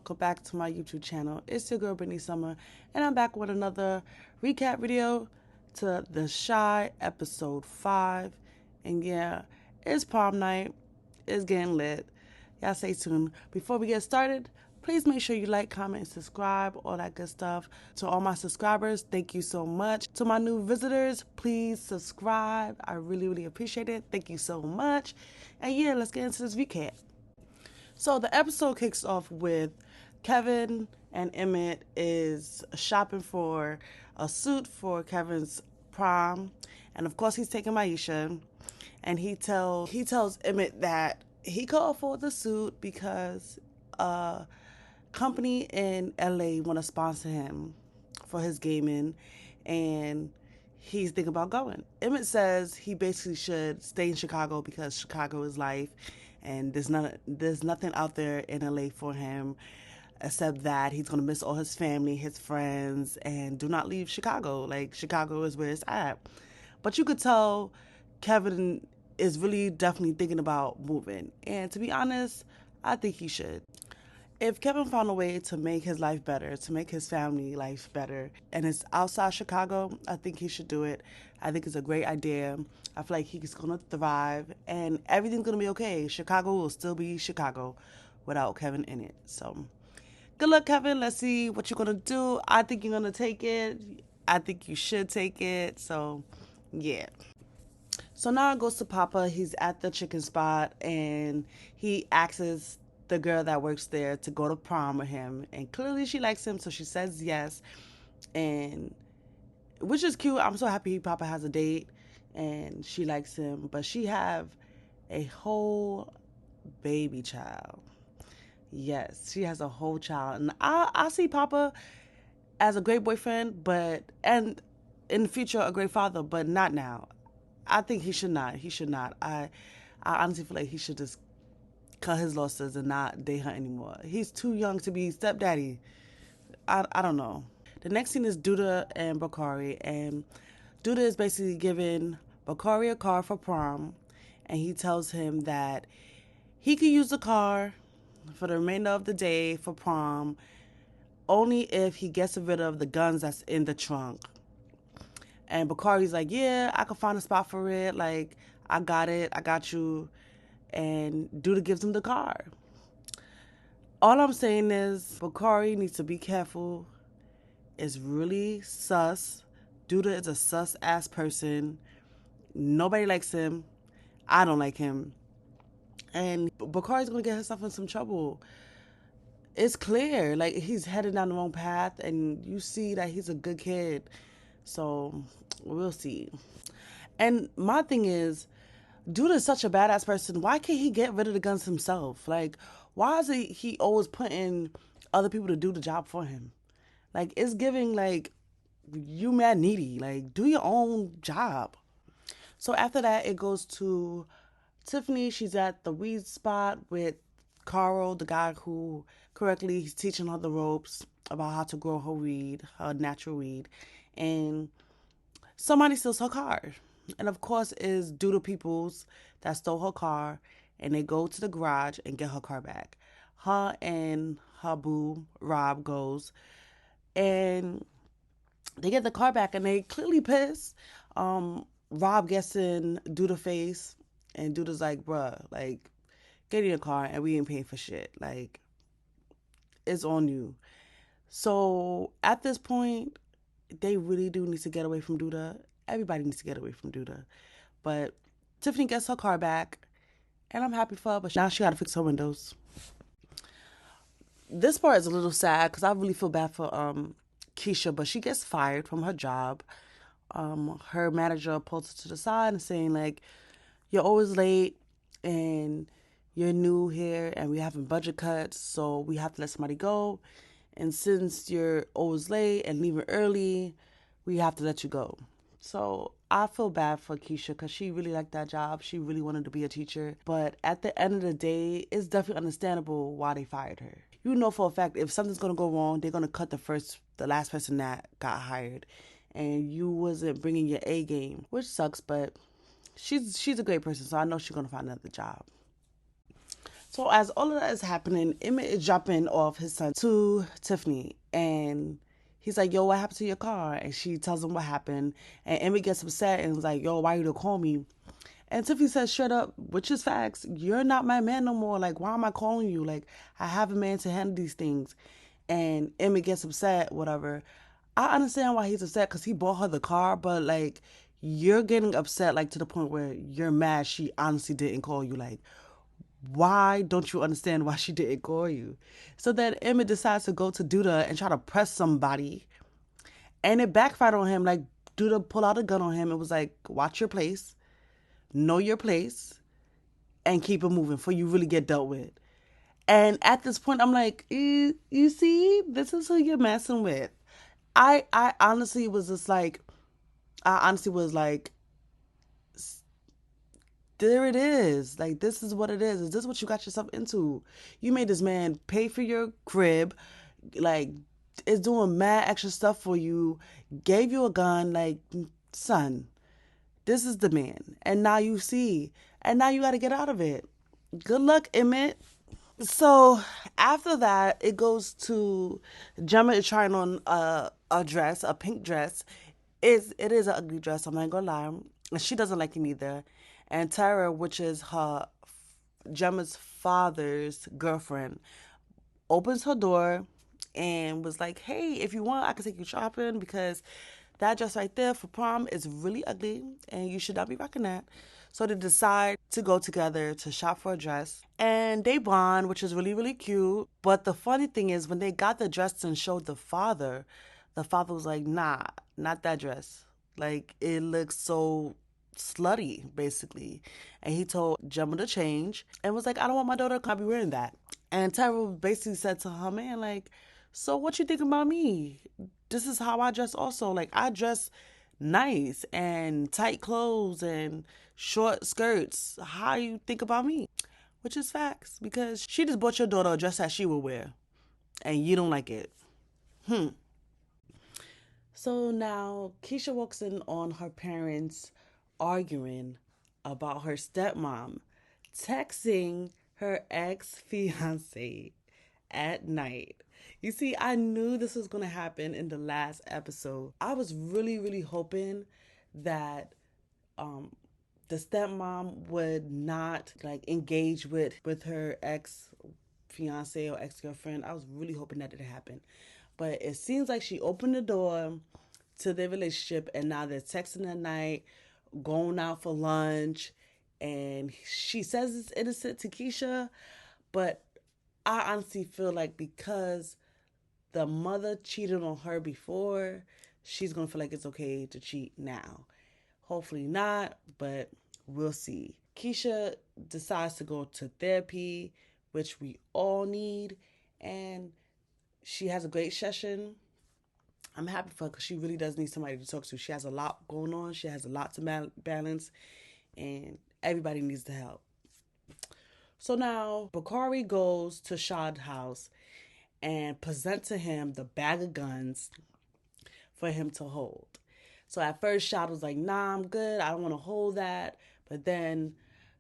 welcome back to my YouTube channel. It's your girl Brittany Summer, and I'm back with another recap video to The Shy episode 5. And yeah, it's prom night. It's getting lit. Y'all stay tuned. Before we get started, please make sure you like, comment, and subscribe, all that good stuff. To all my subscribers, thank you so much. To my new visitors, please subscribe. I really appreciate it. Thank you so much. And yeah, let's get into this recap. So the episode kicks off with Kevin and Emmett is shopping for a suit for Kevin's prom, and of course he's taking Maisha, and he tells Emmett that he could afford the suit because a company in LA want to sponsor him for his gaming, and he's thinking about going. Emmett says he basically should stay in Chicago because Chicago is life, and there's nothing out there in LA for him except that he's gonna miss all his family, his friends, and do not leave Chicago. Like, Chicago is where it's at. But you could tell Kevin is really definitely thinking about moving, and to be honest, I think he should. If Kevin found a way to make his life better, to make his family life better, and it's outside Chicago, I think he should do it. I think it's a great idea. I feel like he's going to thrive, and everything's going to be okay. Chicago will still be Chicago without Kevin in it. So, good luck, Kevin. Let's see what you're going to do. I think you're going to take it. I think you should take it. So, yeah. So now it goes to Papa. He's at the chicken spot, and he asks the girl that works there to go to prom with him, and clearly she likes him, so she says yes, and which is cute. I'm so happy Papa has a date and she likes him, but she have a whole baby child. Yes, she has a whole child, and I see Papa as a great boyfriend, and in the future a great father, but not now. I think he should not. I honestly feel like he should just cut his losses and not date her anymore. He's too young to be stepdaddy. I don't know. The next scene is Duda and Bakari, and Duda is basically giving Bakari a car for prom, and he tells him that he could use the car for the remainder of the day for prom only if he gets rid of the guns that's in the trunk. And Bakari's like, yeah, I can find a spot for it. Like, I got it. I got you. And Duda gives him the car. All I'm saying is Bakari needs to be careful. It's really sus. Duda is a sus ass person. Nobody likes him. I don't like him. And Bakari's gonna get himself in some trouble. It's clear, like, he's headed down the wrong path, and you see that he's a good kid. So we'll see. And my thing is, Duda is such a badass person. Why can't he get rid of the guns himself? Like, why is he always putting other people to do the job for him? Like, it's giving, like, you mad needy. Like, do your own job. So after that, it goes to Tiffany. She's at the weed spot with Carl, the guy who correctly he's teaching her the ropes about how to grow her weed, her natural weed. And somebody steals her car. And of course, is Duda Peoples that stole her car, and they go to the garage and get her car back. Her and her boo, Rob, goes, and they get the car back, and they clearly pissed. Rob gets in Duda's face, and Duda's like, bruh, like, get in your car, and we ain't paying for shit. Like, it's on you. So at this point, they really do need to get away from Duda. Everybody needs to get away from Duda. But Tiffany gets her car back, and I'm happy for her, but now she got to fix her windows. This part is a little sad because I really feel bad for Keisha, but she gets fired from her job. Her manager pulls her to the side and saying, like, you're always late, and you're new here, and we're having budget cuts, so we have to let somebody go. And since you're always late and leaving early, we have to let you go. So I feel bad for Keisha because she really liked that job. She really wanted to be a teacher. But at the end of the day, it's definitely understandable why they fired her. You know for a fact if something's going to go wrong, they're going to cut the last person that got hired. And you wasn't bringing your A game, which sucks, but she's a great person, so I know she's going to find another job. So as all of that is happening, Emmett is dropping off his son to Tiffany, and he's like, "Yo, what happened to your car?" And she tells him what happened, and Emmett gets upset and is like, "Yo, why you don't call me?" And Tiffany says, "Straight up, which is facts. You're not my man no more. Like, why am I calling you? Like, I have a man to handle these things." And Emmett gets upset, whatever. I understand why he's upset because he bought her the car, but like, you're getting upset like to the point where you're mad she honestly didn't call you. Like, why don't you understand why she didn't call you? So then Emmett decides to go to Duda and try to press somebody, and it backfired on him. Like, Duda pulled out a gun on him and was like, "Watch your place, know your place, and keep it moving before you really get dealt with." And at this point, I'm like, you see, this is who you're messing with. I honestly was just like, I honestly was like, there it is. Like, this is what it is. Is this what you got yourself into? You made this man pay for your crib, like, is doing mad extra stuff for you, gave you a gun. Like, son, this is the man. And now you see, and now you got to get out of it. Good luck, Emmett. So after that, it goes to Gemma is trying on a dress, a pink dress. It is an ugly dress, I'm not gonna lie. And she doesn't like it either. And Tara, which is her Gemma's father's girlfriend, opens her door and was like, "Hey, if you want, I can take you shopping because that dress right there for prom is really ugly and you should not be rocking that." So they decide to go together to shop for a dress. And they bond, which is really, really cute. But the funny thing is, when they got the dress and showed the father was like, "Nah, not that dress. Like, it looks so slutty, basically." And he told Gemma to change and was like, "I don't want my daughter to be wearing that." And Tyra basically said to her man, like, "So what you think about me? This is how I dress also. Like, I dress nice and tight clothes and short skirts. How you think about me?" Which is facts because she just bought your daughter a dress that she would wear and you don't like it. So now Keisha walks in on her parents arguing about her stepmom texting her ex fiance at night. You see, I knew this was going to happen in the last episode. I was really, really hoping that um, the stepmom would not like engage with her ex fiance or ex girlfriend. I was really hoping that didn't happen, but it seems like she opened the door to their relationship, and now they're texting at night, going out for lunch, and she says it's innocent to Keisha, but I honestly feel like because the mother cheated on her before, she's gonna feel like it's okay to cheat now. Hopefully not, but we'll see. Keisha decides to go to therapy, which we all need, and she has a great session. I'm happy for her because she really does need somebody to talk to. She has a lot going on. She has a lot to balance, and everybody needs the help. So now Bakari goes to Shad's house and presents to him the bag of guns for him to hold. So at first, Shad was like, "Nah, I'm good. I don't want to hold that." But then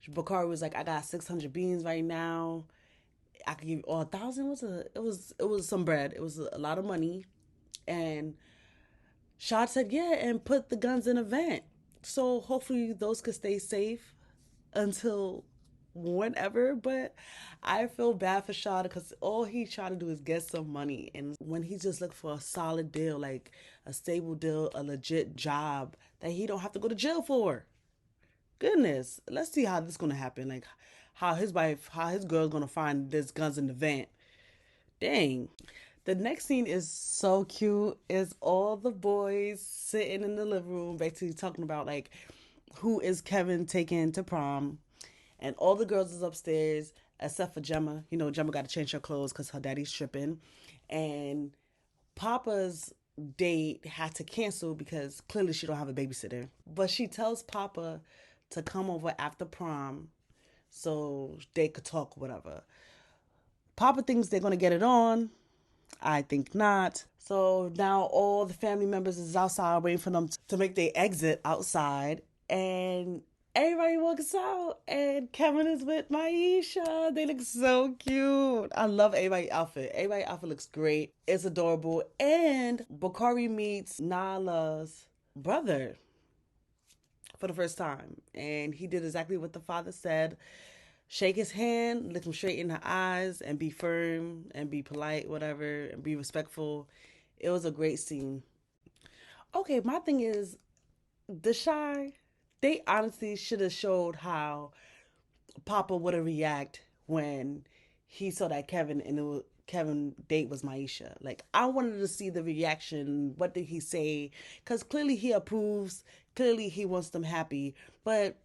Bakari was like, "I got 600 beans right now. I could give you all 1,000." It was some bread. It was a lot of money, and Shad said, "Yeah," and put the guns in a vent. So hopefully those could stay safe until whenever. But I feel bad for Shad because all he's trying to do is get some money. And when he's just looking for a solid deal, like a stable deal, a legit job that he don't have to go to jail for. Goodness, let's see how this is gonna happen. Like how his wife, how his girl's gonna find this guns in the vent. Dang. The next scene is so cute. Is all the boys sitting in the living room, basically talking about like who is Kevin taking to prom, and all the girls is upstairs except for Gemma. You know, Gemma got to change her clothes because her daddy's tripping, and Papa's date had to cancel because clearly she don't have a babysitter. But she tells Papa to come over after prom so they could talk, whatever. Papa thinks they're gonna get it on. I think not. So now all the family members is outside waiting for them to make their exit outside. And Everybody walks out, and Kevin is with Maisha. They look so cute. I love everybody's outfit. Everybody's outfit looks great. It's adorable. And Bakari meets Nala's brother for the first time. And he did exactly what the father said. Shake his hand, look him straight in the eyes, and be firm and be polite, whatever, and be respectful. It was a great scene. Okay, my thing is the Shy. They honestly should have showed how Papa would have react when he saw that Kevin and Kevin date was Maisha. Like I wanted to see the reaction. What did he say? Because clearly he approves. Clearly he wants them happy. But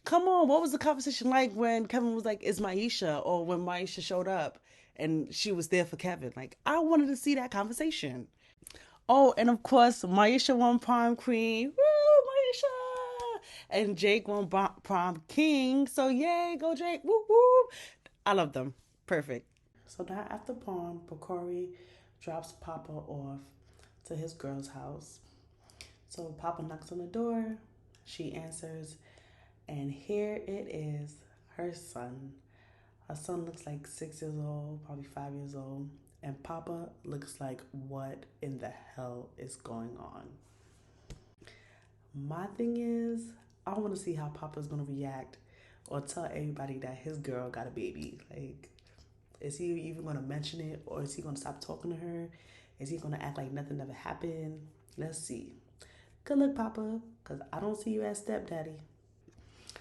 come on, what was the conversation like when Kevin was like, "It's Maisha," or when Maisha showed up and she was there for Kevin? Like I wanted to see that conversation. Oh, and of course, Maisha won prom queen. Woo, Maisha! And Jake won prom king. So yay, go Jake! Woo woo! I love them. Perfect. So now after prom, Bakari drops Papa off to his girl's house. So Papa knocks on the door. She answers, and here it is, her son. Her son looks like 6 years old, probably 5 years old. And Papa looks like, what in the hell is going on? My thing is, I want to see how Papa's going to react or tell everybody that his girl got a baby. Like, is he even going to mention it, or is he going to stop talking to her? Is he going to act like nothing ever happened? Let's see. Good luck, Papa, because I don't see you as stepdaddy.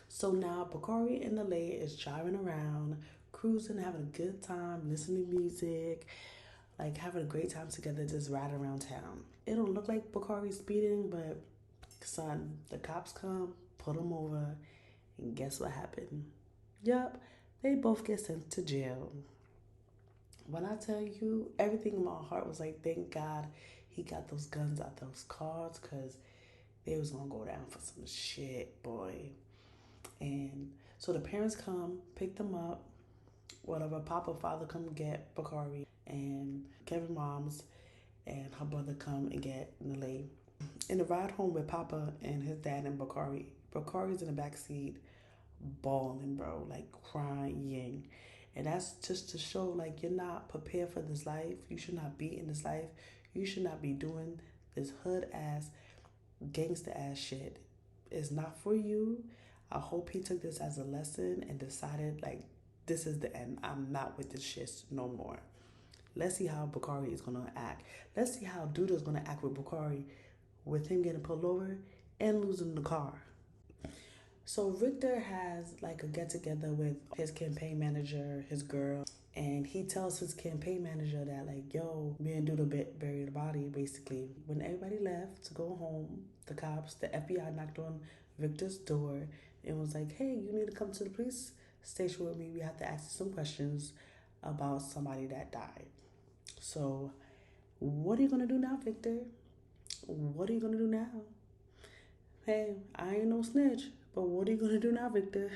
So now Bakari and the lady is driving around, cruising, having a good time, listening to music, like having a great time together, just riding around town. It don't look like Bakari's speeding, but son, the cops come, pull him over, and guess what happened? Yup, they both get sent to jail. When I tell you, everything in my heart was like, thank God he got those guns out those cars, because they was gonna go down for some shit, boy. And so the parents come, pick them up, whatever, Papa, father come get Bakari, and Kevin moms and her brother come and get Nalay. In the ride home with Papa and his dad and Bakari, Bakari's in the back seat bawling, bro, like crying. And that's just to show like you're not prepared for this life. You should not be in this life. You should not be doing this hood ass, gangster ass shit. It's not for you. I hope he took this as a lesson and decided like this is the end. I'm not with this shit no more. Let's see how Bakari is gonna act. Let's see how Duda's gonna act with Bakari, with him getting pulled over and losing the car. So Victor has like a get together with his campaign manager, his girl, and he tells his campaign manager that like, yo, me and Duda buried the body basically. When everybody left to go home, the cops, the FBI knocked on Victor's door and was like, hey, you need to come to the police station with me. We have to ask you some questions about somebody that died. So what are you gonna do now, Victor? What are you gonna do now? Hey, I ain't no snitch, but what are you gonna do now, Victor?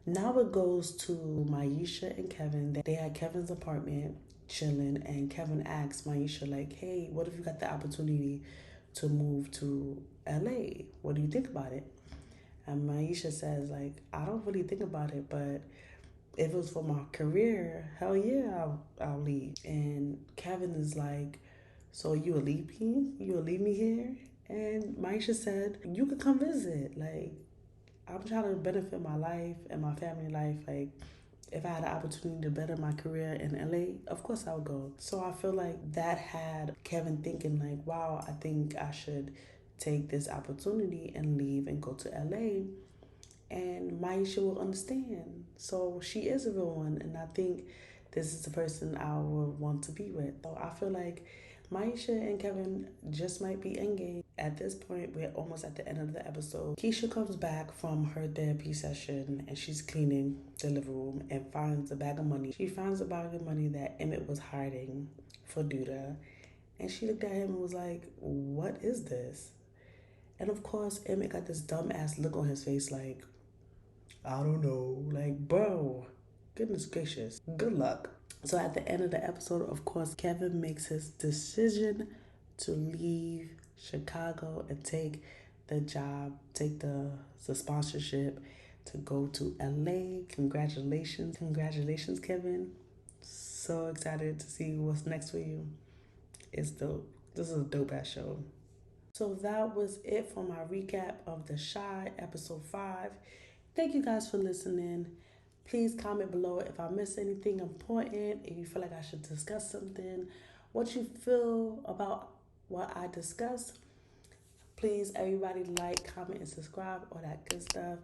Now it goes to Maisha and Kevin. They at Kevin's apartment chilling, and Kevin asks Maisha, like, hey, what if you got the opportunity to move to LA? What do you think about it? And Maisha says, like, I don't really think about it, but if it was for my career, hell yeah, I'll leave. And Kevin is like, so you will leave me? You will leave me here? And Maisha said, you could come visit. Like, I'm trying to benefit my life and my family life. Like, if I had the opportunity to better my career in LA, of course I would go. So I feel like that had Kevin thinking like, wow, I think I should take this opportunity and leave and go to LA, and Maisha will understand. So she is a real one, and I think this is the person I would want to be with. So I feel like Maisha and Kevin just might be engaged. At this point, we're almost at the end of the episode. Keisha comes back from her therapy session and she's cleaning the living room and finds a bag of money. She finds a bag of money that Emmett was hiding for Duda. And she looked at him and was like, what is this? And of course, Emmett got this dumbass look on his face like, I don't know. Like, bro, goodness gracious. Good luck. So at the end of the episode, of course, Kevin makes his decision to leave Chicago and take the job, take the sponsorship to go to LA. Congratulations, Kevin. So excited to see what's next for you. It's dope. This is a dope ass show. So that was it for my recap of The Shy episode 5. Thank you guys for listening. Please comment below if I missed anything important, if you feel like I should discuss something, what you feel about what I discussed. Please, everybody, like, comment, and subscribe, all that good stuff.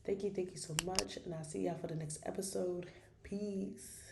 Thank you so much, and I'll see y'all for the next episode. Peace.